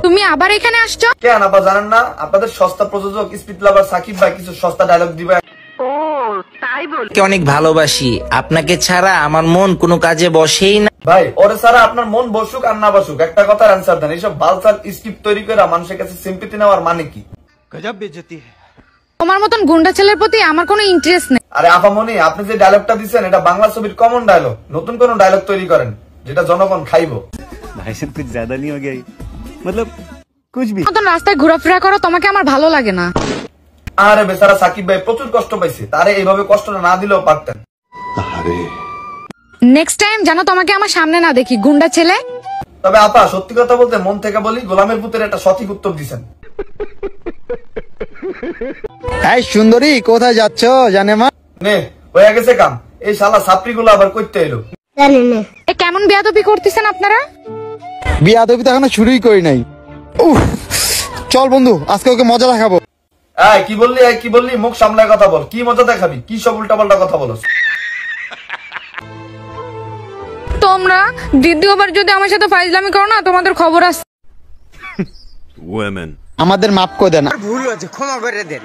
তুমি আবার এখানে আসছো কেন আপা জানেন না আপনাদের সস্তা প্রযোজক স্পিড লাভার সাকিব ভাই কিছু সস্তা ডায়লগ দিবে। অনেক ভালোবাসি আপনাকে ছাড়া আমার মন কোনো কাজে বসেই না। ভাই ওরে ছাড়া আপনার মন বসুক আর না বসুক একটা কথার অ্যান্সার দেন। এইসব বালসাল স্ক্রিপ্ট তৈরি করে মানুষের কাছে সিম্পেথি নেওয়ার মানে কি? গজব বেইজ্জতি। তোমার মতন গুন্ডা ছেলের প্রতি আমার কোনো ইন্টারেস্ট নেই। আরে আপামনি আপনি যে ডায়লগটা দিচ্ছেন এটা বাংলা ছবির কমন ডায়লগ। নতুন কোন ডায়লগ তৈরি করেন যেটা জনগণ খাইবো। ভাই সাহেব कुछ ज्यादा नहीं हो गया मतलब कुछ भी। মতন রাস্তায় ঘোরাফেরা করো তোমাকে আমার ভালো লাগে না। আরে বেচারা সাকিব ভাই প্রচুর কষ্ট পাইছে, তারে এইভাবে কষ্টটা না দিলেও পারতেন। নেক্সট টাইম যেন তোমাকে আমার সামনে না দেখি গুন্ডা ছেলে। তবে আপা সত্যি কথা বলতে মন থেকে বলি গোলামের পুতের একটা সঠিক উত্তর দিছেন। এই সুন্দরী কোথায় যাচ্ছ জানে মা? নে হয়ে গেছে কাম। এই শালা ছাত্রী গুলো আবার কইতে এলো। এ কেমন বেয়াদবি করতেছেন আপনারা? বিয়াদবি তো এখনো শুরুই করি নাই। উফ, চল বন্ধু আজকে ওকে মজা দেখাবো। এই কি বললি মুখ সামলায় কথা বল। কি মজা দেখাবি? কি সব উল্টাপাল্টা কথা বলছ? তোমরা দ্বিতীয়বার যদি আমার সাথে ফাইজলামি করো না তোমাদের খবর আছে। আমাদের মাফ করে দেন, ভুল হয়েছে ক্ষমা করে দেন।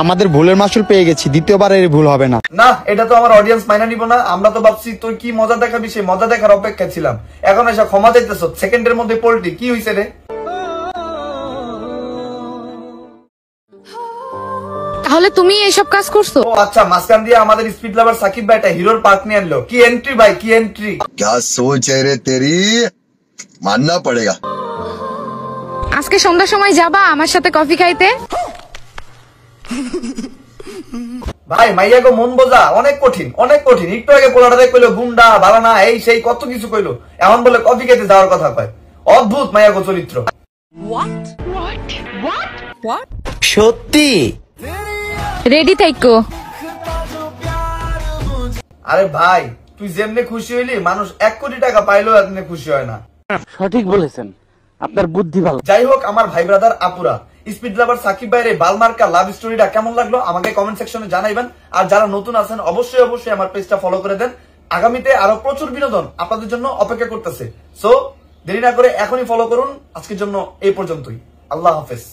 আমাদের ভুলের মাসুল পেয়ে গেছি, দ্বিতীয়বার এর ভুল হবে না। না এটা তো আমার অডিয়েন্স মাইনা নিব না। আমরা তো ভাবছি তুই কি মজা দেখাবি, সেই মজা দেখার অপেক্ষায় ছিলাম। এখন এসে ক্ষমা চাইতেছ সেকেন্ডের মধ্যে পোল্টি। কি হইছে রে? তাহলে তুমি এইসব কাজ করছো? ও আচ্ছা, মাঝখান দিয়ে আমাদের স্পিড লাভার সাকিব ভাই একটা হিরোর পার্ক নিয়ে আনলো। কি এন্ট্রি ভাই, কি এন্ট্রি! क्या सोच है रे तेरी, मानना पड़ेगा। আজকে সন্ধ্যার সময় যাবা আমার সাথে কফি খাইতে? ভাই মাইয়া গো মন বোঝা অনেক কঠিন, অনেক কঠিন। একটু আগে পোলাটা কইলো গুন্ডা বালানা এই সেই কত কিছু কইলো, এমন বলে কফি খেতে যাওয়ার কথা কয়। অদ্ভুত মাইয়া গো চরিত্র। সত্যি রেডি থাইকো। আরে ভাই তুই যেমনে খুশি হইলি মানুষ 1 কোটি টাকা পাইলেও এমনি খুশি হয় না। সঠিক বলেছেন, আপনার বুদ্ধি ভালো। যাই হোক আমার ভাই ব্রাদার আপুরা, স্পিড লাভার সাকিব ভাইয়ের বালমার্কা লাভ স্টোরিটা কেমন লাগলো আমাকে কমেন্ট সেকশনে জানাইবেন। আর যারা নতুন আছেন অবশ্যই আমার পেজটা ফলো করে দেন। আগামীতে আরো প্রচুর বিনোদন আপনাদের জন্য অপেক্ষা করতেছে। সো দেরি না করে এখনই ফলো করুন। আজকের জন্য এই পর্যন্তই। আল্লাহ হাফেজ।